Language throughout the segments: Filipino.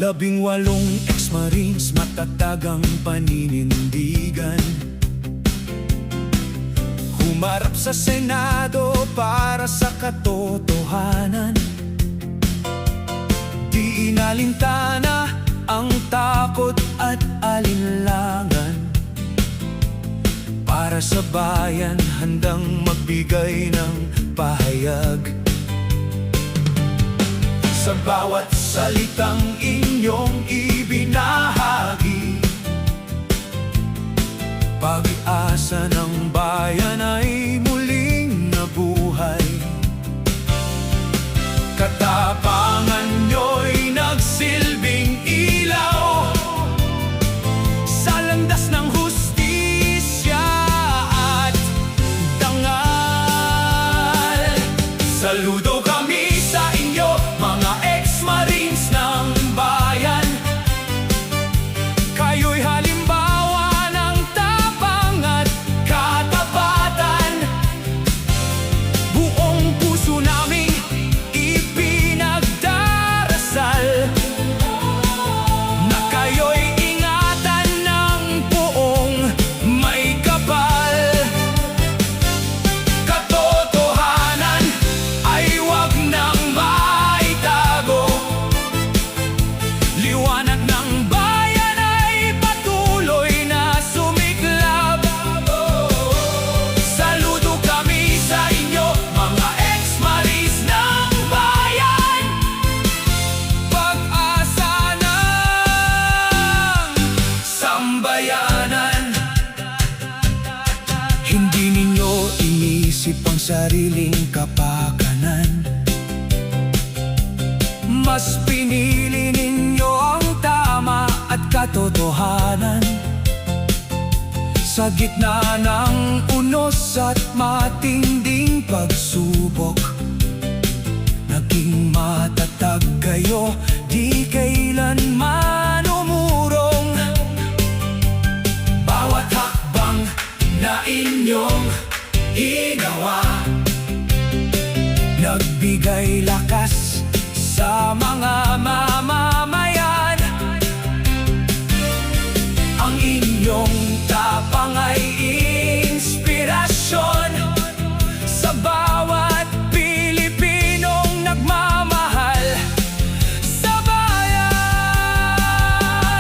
18 ex-marines, matatag ang paninindigan. Humarap sa Senado para sa katotohanan. Di inalintana ang takot at alinlangan. Para sa bayan, handang magbigay ng pahayag. Sa bawat salitang inyong ibinahagi, pag-asa ng bayan ay muling nabuhay. Katapangan nyo'y nagsilbing ilaw sa landas ng hustisya at dangal. Saludo kami sa inyo, mga ex-marines ng bayan. Kayo'y halimbawa ng tapang at katapatan. Buong puso naming ipinagdarasal na kayo'y ingatan ng poong may kapal. Katotohanan ay wag nang maitago. Liwanag ng bayan ay patuloy na sumiklab. Saludo kami sa inyo, mga ex-marines ng bayan. Pag-asa ng sambayanan. Hindi ninyo inisip ang sariling kapakanan. Mas pinili ninyo ang tama at katotohanan. Sa gitna ng unos at matinding pagsubok, naging matatag kayo, di kailanman umurong. Bawat hakbang na inyong ginawa, nagbigay lakas sa mga mamamayan. Ang inyong tapang ay inspirasyon sa bawat Pilipinong nagmamahal sa bayan.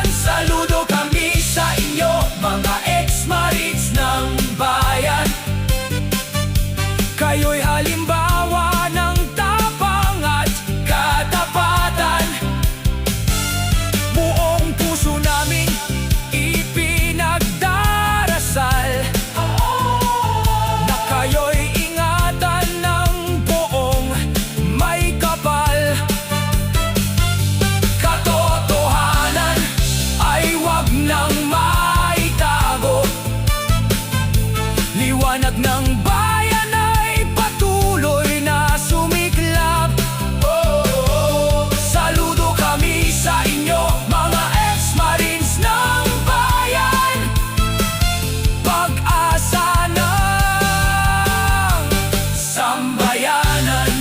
Saludo kami sa inyo, mga ex-marines ng bayan. Kayo'y halimbawa ng tapang at katapatan. Buong puso naming ipinagdarasal na kayo'y ingatan ng poong may kapal. Katotohanan ay wag nang maitago. Liwanag ng bayan ay patuloy na sumiklab. Saludo kami sa inyo, mga ex-marines ng bayan. Pag-asa ng sambayanan.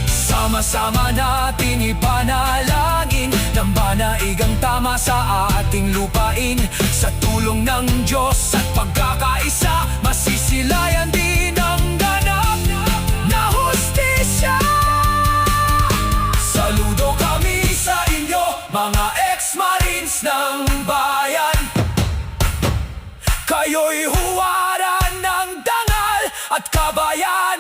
Sama-sama natin ipanalangin ng banaigang tama sa ating lupain. Sa tulong ng Diyos at pagkakaisa, masisilayan din ang ganap na hustisya. Saludo kami sa inyo, mga ex-marines ng bayan. Kayo'y huwaran ng dangal at kabayan.